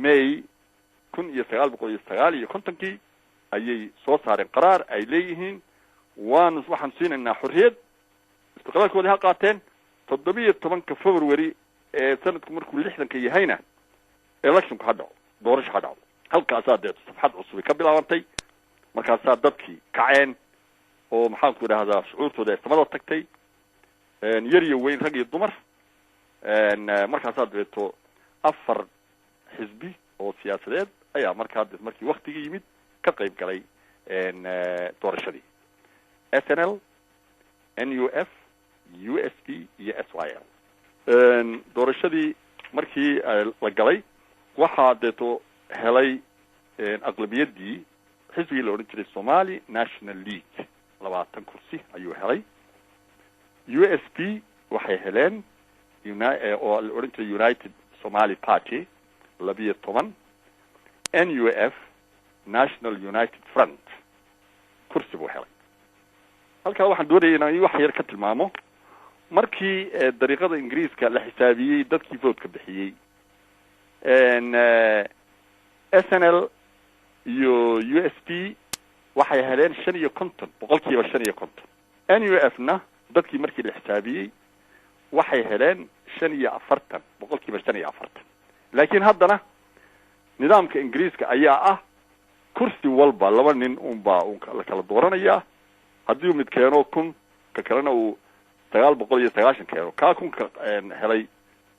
may كن يستغال بقول يستغال يكونتنكي أي صوت هذا القرار أي ليهن ونصبح نسين إن حرية استقلال كلها قاتين تطبيق طبعا كفبراير سنة كمركم لحدا كي هينا election كهذا دورش هذا هل كأساد صفحات عصبي كبلا وانتي ما كأساد دبكي كعين ومحاول كده هذا شعور تودا استمر التكتي يري وين رجع الضمر ما كأساد تو أفر حزبي أو سياسات أي مركز وقت يمد كقريب كلي دورش دي SNL NUF USP SYL doorashadii markii la galay waxa deeto helay aqlabiyadii xisbiga la oran jiray Somali National League 20 kursi ayuu helay USP waxay heleen oo la oran jiray United Somali Party 12 NUF National United Front kursi buu helay halka waxaan doonayaa inaan wax yar ka tilmaamo markii dariiqada Ingiriiska la xisaabiyay dadkii vote ka bixiyay SNL iyo USP waxay heleen 55 boqolkiiba 55 NUF-na dadkii markii la xisaabiyay waxay heleen 45 boqolkiiba 45 laakiin haddana nidaamka Ingiriiska ayaa ah kursi walba laba nin la kala dooranaya haddii mid keeno kun ka kalena uu 990 keeno ka kun ka helay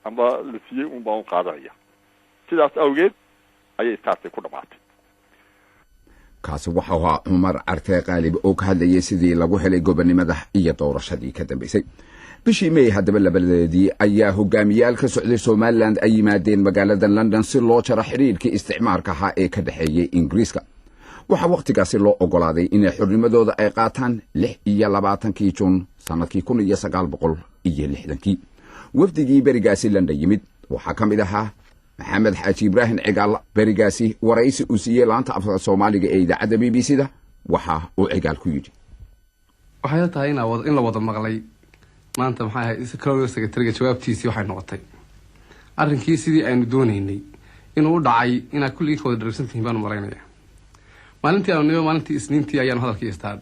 amba la siiyay baa qaadanaya sidaas awgeed ayay taasi ku dhamaatay kaasi waxa uu Umar Arte Qaalib oo ka hadlayay sidii lagu helay gobonimada iyo doorashadii ka dambeysay bishii May hadaba labadeedii ayaa hogaamiyaal ka socday Somaliland ay yimaadeen magaalada London si loo jaro xiriirkii isticmaalka ahaa ee ka dhaxeeyay Ingiriiska waxa waqtigaasi loo ogolaaday in xurnimadooda ay qaataan 26 Juun sanadkii 1960 wafdigii barigaasi London yimid waxa kamid ahaa Maxamed Xaaji Ibrahim Cigaal barigaasi waraysi u siiyay laanta afka Soomaaliga ee idaacada BBC-da waxa uu Cigaal ku yiri waxay tahay in la wada maqlay maanta maxay ahayd iskalow secretary jawaabtiisii waxay noqotay arrinkii sidii aynu doonaynay inuu dhacay ina kulli kooda darsantiin baan maraynaya maalintii isniintii ayaan hadalkii istaad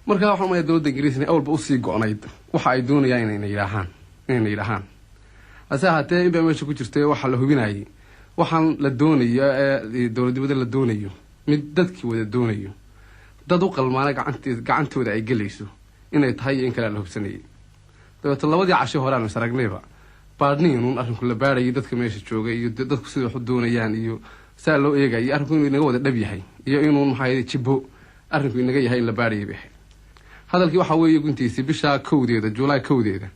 marka waxa ma dawladda Ingiriiska awalba u sii go'nayd waxa ay doonayaan inay yiraahaan asaxatee in meesha ku jirtay waxa la hubinayay waxaan la doonayo dawladda la doonayo mid dadkii wada doonayo dad u qalmaana gacantooda ay galayso inay tahay in kala la hubsanayay dawladda labadii casho horaan saragnayba baadniin arrinku la baarayay dadka meesha joogay iyo dadku sidoo wax doonayaan iyo saa loo eegay arrinku inuu inaga wada dhab yahay iyo inuu maxay jibo arrinku inaga yahay in la baarayay hadalkii waxa weeye guntiisi bisha kowdeeda July kowdeeda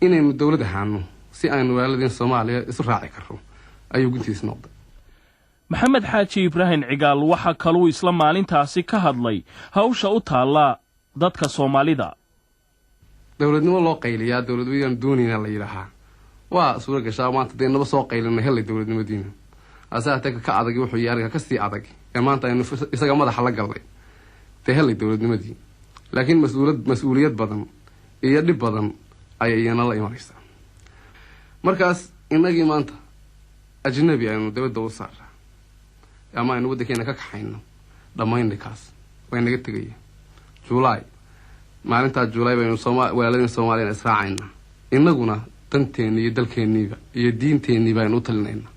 inaynu dawladda haano si aan walaalin Soomaaliya isu raaci karo ayuu guntiis noqday Maxamed Xaaji Ibrahim Cigaal waxa kaloo isla maalintaasi ka hadlay hawsha u taala dadka Soomaalida dawladnimo loo qayliyaa dawladweynan doonina la yiraahdaa waa suura gashaa maanta deynaba soo qaylinay helay dawladnimadiina asaataka ka adag wuxuu yaariga ka sii adag ee maanta aynu isaga madaxa la galnay helay dawladnimadii laakiin mas'uuliyad badan iyo dhib badan ayayna la imanaysaa markaas inagii maanta ajnabi aynu dawladda u saaraa ama aynu waddankeena ka kaxayno dhamaynkaas way naga tagay July maalinta July baynu walaalin Soomaaliya israacayna inaguna danteena iyo dalkeeniba iyo diinteeniba aynu talinayna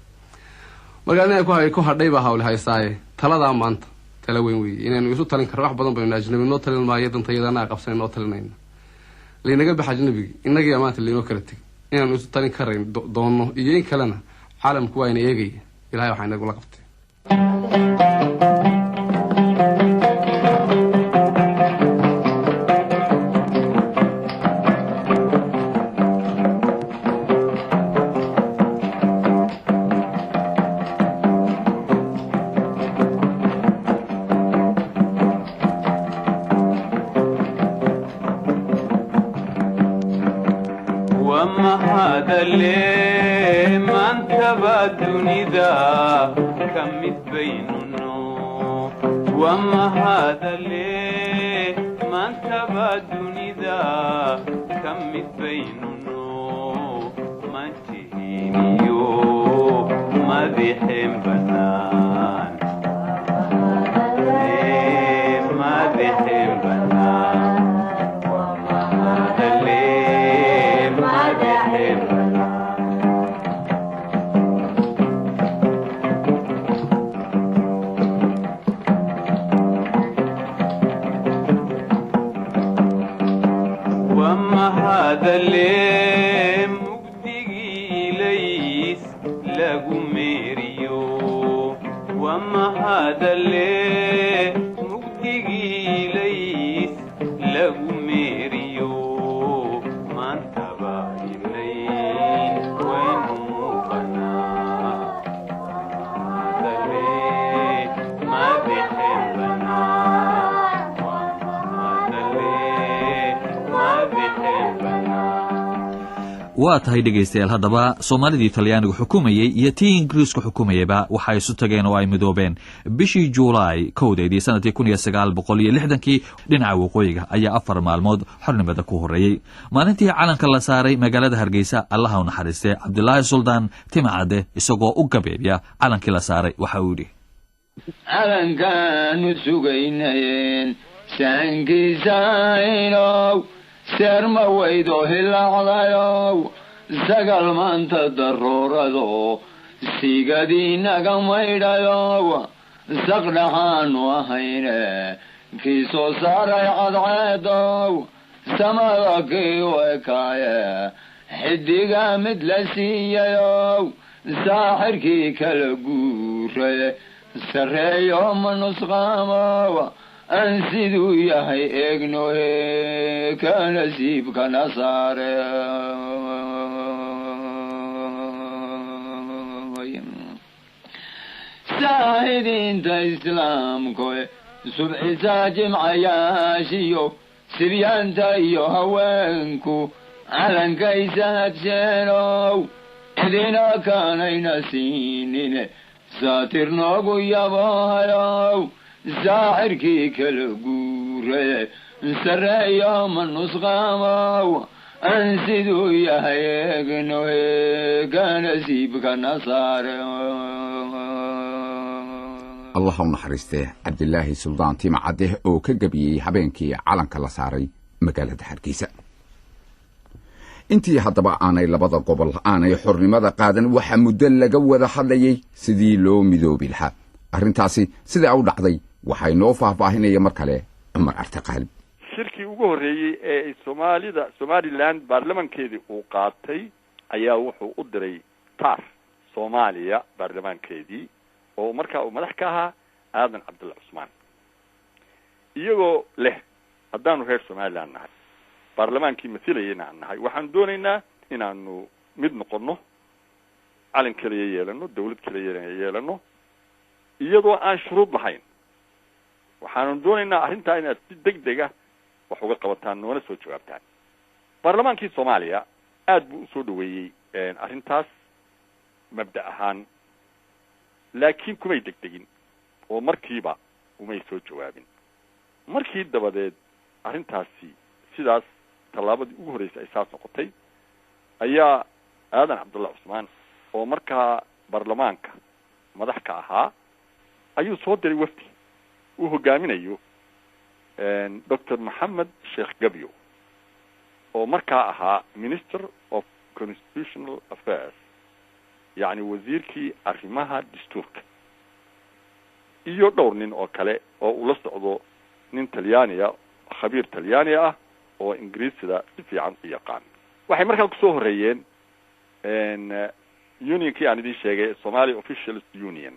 markaana ku hadhay baa hawle haysaaye talada maanta tala weyn weey inaynu isu talin karo wax badan baynu ajnabi noo talin maayo dantayadana qabsan noo talinayna leeynaga bax ajnabi inagii maanta leeyno kala tag inaynu isu talin karayn doono iyo in kalena caalamku waa inay eegay ilaahay waxa inagu la qabtay وما هذا اللي ما انتبه الدنيا كم بيننا ما تهينيو madiixin bannaan madiixin bannaan waa mahadale madiixin mahadale mugdigii lays lagu meeriyo waa mahadale mugdigii lays lagu meeriyo maantaba ilayn waynu muuqanaa mahadale madiixin bannaan waa mahadale madiixin waa tahay dhegaystayaal haddaba soomaalidii talyaanigu xukumayey iyo tii ingiriisku xukumayeyba waxay isu tageen oo ay midoobeen bishii juulaay kowdeedii sanadkii 1960kii dhinaca waqooyiga ayaa 4 maalmood xornimada ku horreeyey maalintii calanka la saaray magaalada hargeysa allaha u naxariistee cabdulaahi suldaan timacadde isagoo u gabeebya calankii la saaray waxa uu yidhi calankaanu sugaynayeen saankiisaynow seerma weydo hilaacdayow sagal maanta daruurado sigadiinaga maydhayow saqdhaxaanu ahayne kii soo saaray cadceedow samada kii u ekaaye xidiga mid la siiyayow saaxirkii kala guure sarreeyo ma nusqaamow aan siduu yahay eegnohe ka nasiibkana saare saahidiinta islaamkoe subxisaa jimcayaashiyo sibyaanta iyo haweenku calankaysa hadsheenow cidina kaanayna siinine saatir noogu yabohayow saaxirkii kala guure sarreeyo ma nusqaamow aan siduu yahay eegnohe ka nasiibkana saare allah u naxariistee cabdilaahi suldaan timacadde oo ka gebiyey habeenkii calanka la saaray magaalada hargeysa intii haddaba aanay labada gobol aanay xornimada qaadan waxaa muddo laga wada hadlayay sidii loo midoobi lahaa arrintaasi sidaa u dhacday waxay noo faahfaahinaya mar kale cumar arte qaalib shirkii ugu horreeyey ee somaliland baarlamankeedii uu qaatay ayaa wuxuu u diray taar soomaaliya baarlamaankeedii oo markaa uu madax ka ahaa aadan cabdulla cusmaan iyagoo leh haddaanu reer somaliland nahay baarlamaankii masilayana aan nahay waxaanu doonaynaa inaanu mid noqono calan keliya yeelano dawlad keliya yeelano iyadoo aan shuruud lahayn waxaanu doonaynaa arrintaa inaad si degdega wax uga qabataan noona soo jawaabtaan baarlamaankii soomaaliya aad buu usoo dhaweeyey arrintaas mabda ahaan laakiin kumay degdegin oo markiiba umay soo jawaabin markii dabadeed arrintaasi sidaas tallaabadii ugu horreysay ay saas noqotay ayaa aadan cabdulla cusmaan oo markaa baarlamaanka madax ka ahaa ayuu soo diray wafdi uu hogaaminayo dr maxamed sheekh gabyo oo markaa ahaa minister of constitutional affairs yacni wasiirkii arrimaha dastuurka iyo dhowr nin oo kale oo ula socdo nin talyaaniya khabiir talyaani ah oo ingiriisida si fiican u yaqaan waxay markaa kusoo horreeyeen unionkii aan idiin sheegay Somali Officials Union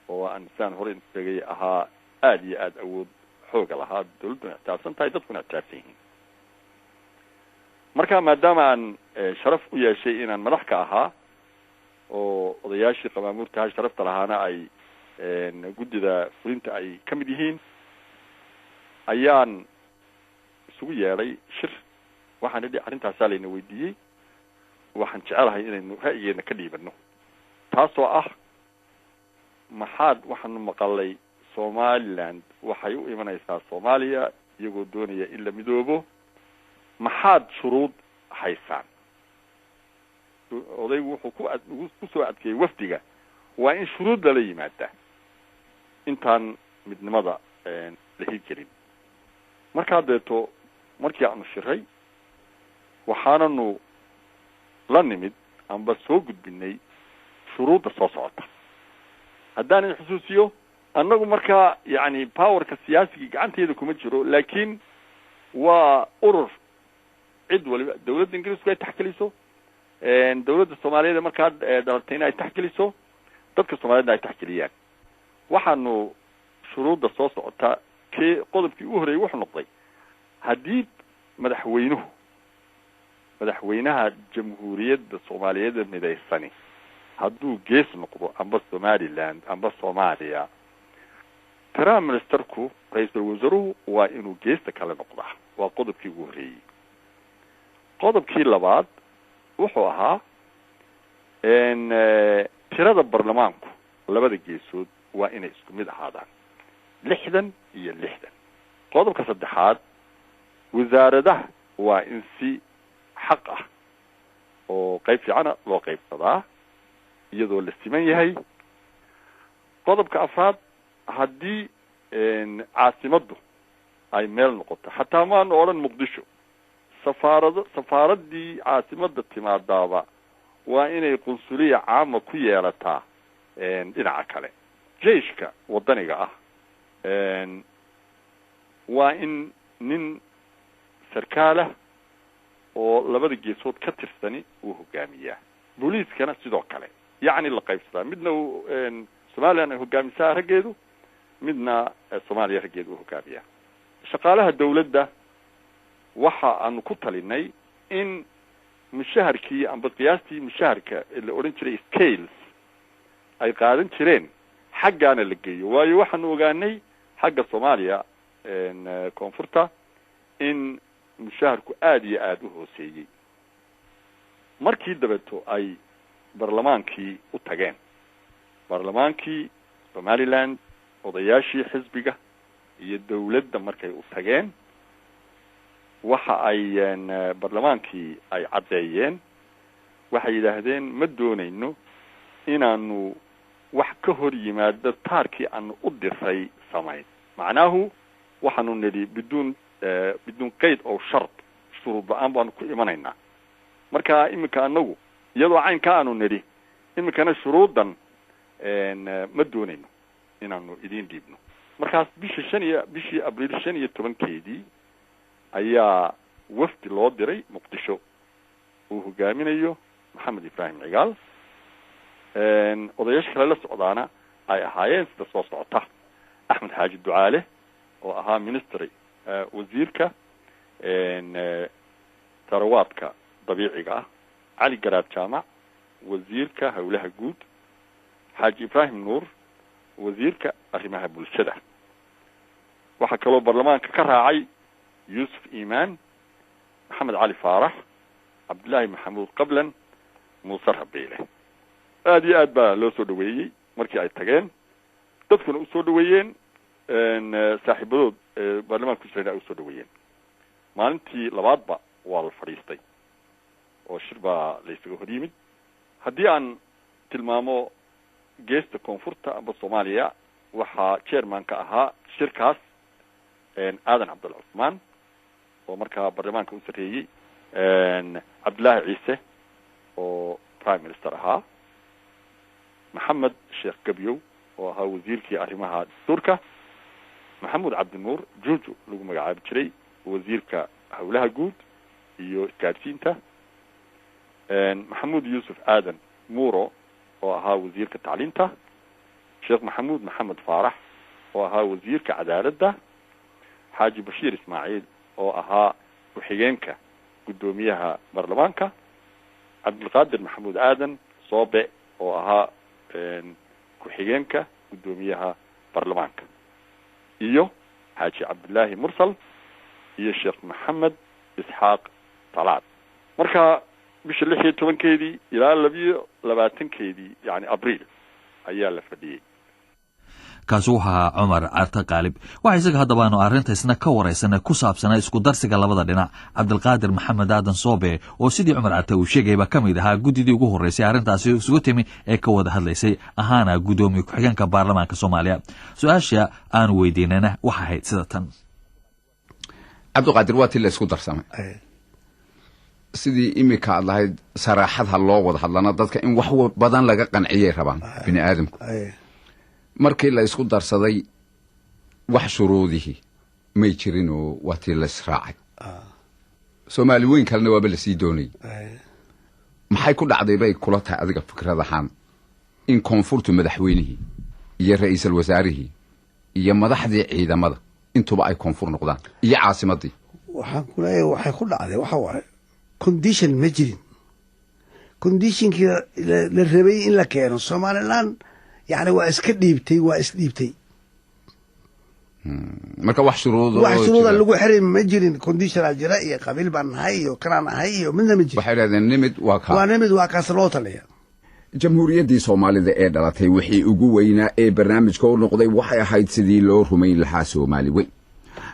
oo aan saan hore sheegay ahaa aad iyo aad awood xoog lahaa dawladdu taabsan tahay dadkuna taabsan yihiin marka maadaama aan sharaf u yeeshay inaan madax ka ahaa oo odayaashii qamaamuurta sharafta lahaana ay guddida fulinta ay ka mid yihiin ayaan isugu yeedhay shir waxaan idhi arrintaasaa layna weydiiyey waxaan jecelahay inaynu ra'yigeena ka dhiibano taasoo ah waxaanu maqalay Somaliland waxay u imanaysaa Soomaaliya iyagoo doonaya in la midoobo maxaad shuruud haysaan odaygu wuxuu ku soo adkeeyey wafdiga waa in shuruud lala yimaada intaan midnimada la hirgelin. markaa deeto markii aanu shiray waxaananu la nimid amba soo gudbinay shuruudda soo socota. haddaan xusuusiyo annagu markaa yani powerka siyaasigii gacanteeda kuma jiro, laakiin waa urur cid waliba dawladda ingiriisku ay taxgeliso, dawladda soomaaliyeed markaa dhalatayna ay taxgeliso, dadka soomaaliyedna ay taxgeliyaan. waxaanu shuruudda soo socota qodobkii u horeeyey wuxuu noqday haddii madaxweynaha jamhuuriyadda soomaaliyeed midaysani hadduu gees noqdo amba somaliland amba soomaaliya, prime ministerku ra-iisul wasaaruhu waa inuu geesta kale noqdaa. waa qodobkii ugu horeeyey. qodobkii labaad wuxuu ahaa tirada baarlamaanku labada geesood waa inay isku mid ahaadaan 60 iyo 60. qodobka saddexaad wasaaradaha waa in si xaq ah oo qayb fiicana loo qaybsadaa iyadoo la siman yahay. qodobka afraad haddii caasimaddu ay meel noqoto, xataa maanu odhan muqdisho, safaaraddii caasimadda timaadaaba waa inay qunsuliya caama ku yeelataa dhinaca kale. jeyshka wadaniga ah waa in nin sarkaalah oo labada geesood ka tirsani uu hogaamiyaa. booliiskana sidoo kale yacni la qaybsadaa, midna somaliland ay hogaamisaa raggeedu, midna soomaaliya raggeedu uu hogaamiyaa. shaqaalaha dawladda waxa aanu ku talinay in mushaharkii amba qiyaastii mushaharka la odhan jiray scales ay qaadan jireen xaggaana la geeyo. waayo waxaanu ogaanay xagga soomaaliya koonfurta in mushaharku aada iyo aada u hooseeyey. markii dabeeto ay barlamaankii u tageen, barlamaankii somaliland, odayaashii xisbiga iyo dawladda markay u tageen, waxa ay barlamaankii ay caddeeyeen, waxay yidhaahdeen ma doonayno inaanu wax ka hor yimaado taarkii aanu u diray samayn. macnaahu waxaanu nidhi biduun qayd oo shart, shuruud la-aan baanu ku imanaynaa. marka iminka anagu iyadoo caynka aanu nidhi iminkana shuruuddan ma doonayno inaanu idin dhiibno. markaas bishii abriil 15 ayaa wafdi loo diray muqdisho uu hogaaminayo maxamed ibraahim cigaal. odayaasha kale la socdaana ay ahaayeen sida soo socota: axmed xaaji ducaale oo ahaa ministry wasiirka tarawaadka dabiiciga ah, cali garaad jaamac wasiirka howlaha guud, xaaji ibraahim nuur wasiirka arrimaha bulshada. waxaa kaloo baarlamaanka ka raacay yuusuf iimaan, maxamed cali faarax, cabdullaahi maxamuud qablan, muuse rabeyle. aada iyo aad baa loo soo dhaweeyey markii ay tageen, dadkuna usoo dhaweeyeen, saaxiibadood baarlamaanka ku jirayna ay usoo dhaweeyeen. maalintii labaadba waa la fadhiistay oo shir baa la isaga hor yimid. haddii aan tilmaamo geesta koonfurta amba soomaaliya, waxaa chairmanka ahaa shirkaas aadan cabdalla cusmaan oo markaa baarlamaanka u sarreeyey, cabdillaahi ciise oo prime minister ahaa, maxamed sheekh gabyow oo ahaa wasiirkii arrimaha dastuurka, maxamuud cabdinuur juuju lagu magacaabi jiray wasiirka howlaha guud iyo isgaadhsiinta, maxamuud yuusuf aadan muuro oo ahaa wasiirka tacliinta, sheekh maxamuud maxamed faarax oo ahaa wasiirka cadaaladda, xaaji bashiir ismaaciil oo ahaa ku-xigeenka guddoomiyaha baarlamaanka, cabdilqaadir maxamuud aadan soobe oo ahaa ku-xigeenka guddoomiyaha baarlamaanka, iyo xaaji cabdillaahi mursal iyo sheekh maxamed isxaaq talaad. marka bisha 16 ilaa 22 yani abriil ayaa la fadhiyey. kaasi wuxuu ahaa cumar carte qaalib waxa isaga haddaba aanu arrintaysna ka waraysana ku saabsana isku darsiga labada dhinac cabdilqaadir maxamed aadan soobe oo sidii cumar carte uu sheegayba ka mid ahaa guddidii ugu horreysay arrintaasi isugu timi ee ka wada hadlaysay ahaana guddoomiye ku-xigeenka baarlamaanka soomaaliya su-aasha aanu weydiinana waxa ahayd sida tan cabdiqaadir waa tii la isku darsamay sidii imika aad lahayd saraaxadha loo wada hadlana dadka in wax badan laga qanciyay rabaan bini aadamku markii la isku darsaday wax shuruudihii may jirin oo waa tii la israacay soomaali weyn kalena waaba lasii doonayay maxay ku dhacday bay kula tahay adiga fikrad ahaan in koonfurtu madaxweynihii iyo ra'iisul wasaarihii iyo madaxdii ciidamada intuba ay koonfur noqdaan iyo caasimadii waxaan ku leeyahay waxay ku dhacday waxa waaye condition ma jirin conditionkii la rabay in la keeno somaliland yani waa iska dhiibtay waa isdhiibtay marka wax shuruuda lagu xiray ma jirin conditional jira iyo qabiil baan nahay iyo kanaan ahay iyo midna ma jirin waxay yidhahdeen nimid waa kaas loo taliya jamhuuriyaddii soomaalida ee dhalatay wixii ugu weynaa ee barnaamijka u noqday waxay ahayd sidii loo rumayn lahaa soomaali weyn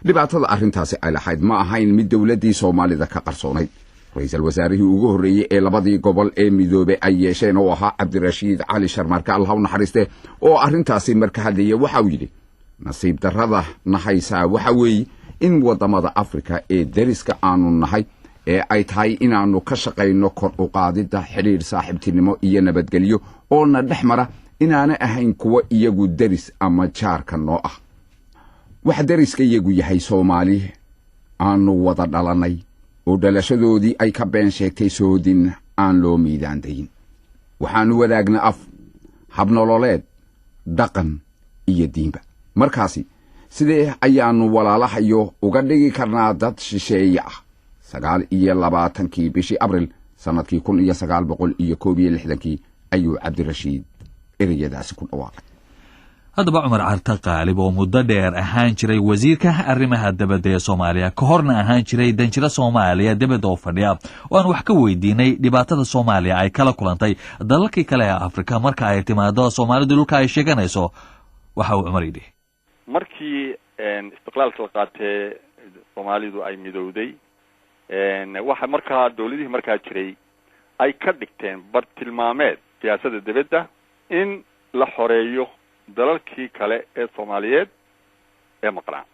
dhibaatada arrintaasi ay lahayd ma ahayn mid dowladdii soomaalida ka qarsoonayd ra-iisul wasaarihii ugu horreeyey ee labadii gobol ee midoobe ay yeesheen oo ahaa cabdirashiid cali sharmarke allah u naxariiste oo arrintaasi marka hadlaya waxa uu yidhi nasiib darrada nahaysaa waxa weeye in waddamada afrika ee deriska aanu nahay ee ay tahay inaannu ka shaqayno kor u qaadidda xidhiidh saaxiibtinimo iyo nabadgelyo oo na dhex mara inaana ahayn kuwa iyagu deris ama jaarka noo ah wax deriska iyagu yahay soomaali aanu wada dhalannay oo dhalashadoodii ay ka been sheegtay soodin aan loo miidaandayin waxaannu wadaagna af habnololeed dhaqan iyo diinba markaasi sidee ayaannu walaalahayo uga dhigi karnaa dad shisheeye ah 29 bishii abril sanadkii 1961 ayuu cabdirashiid ereyadaasi ku dhawaaqay haddaba cumar carte qaalib oo muddo dheer ahaan jiray wasiirka arrimaha dibadda ee soomaaliya ka horna ahaan jiray danjiro soomaaliya dibadda oo fadhiya oo aan wax ka weydiinay dhibaatada soomaaliya ay kala kulantay dalalkii kale ee afrika marka ay timaado soomaalidu dhulka ay sheeganayso waxa uu cumar yidhi markii istiqlaalka la qaatee soomaalidu ay midowday waxa markaa dawladihii markaa jiray ay ka dhigteen bartilmaameed siyaasadda dibadda in la xoreeyo dalalkii kale ee soomaaliyeed ee maqnaa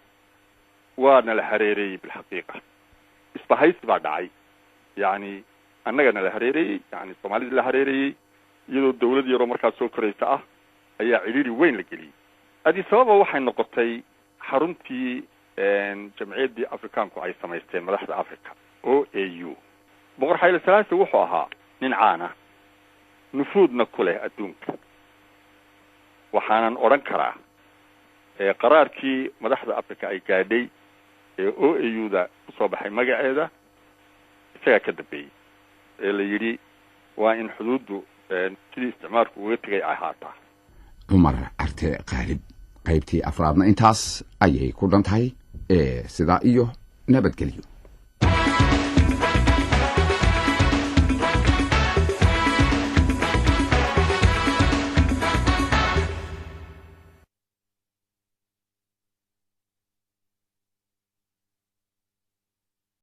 waana la hareereeyey bilxaqiiqa isbahaysi baa dhacay yani annagana la hareereeyey yani soomaalidii la hareereeyey iyadoo dawlad yaroo markaa soo koraysa ah ayaa cidhiiri weyn la geliyey adi sababa waxay noqotay xaruntii jamciyaddii afrikaanku ay samaysteen madaxda africa o a u boqor xayle salaasi wuxuu ahaa nin caan ah nufuudna ku leh adduunka waxaanan odhan karaa qaraarkii madaxda africa ay gaadhay ee o a u da kusoo baxay magaceeda isagaa ka dambeeyey ee la yidhi waa in xuduuddu sidii isticmaalku uga tegay ay ahaataa cumar carte qaalib qaybtii afraadna intaas ayay ku dhan tahay sidaa iyo nabadgelyo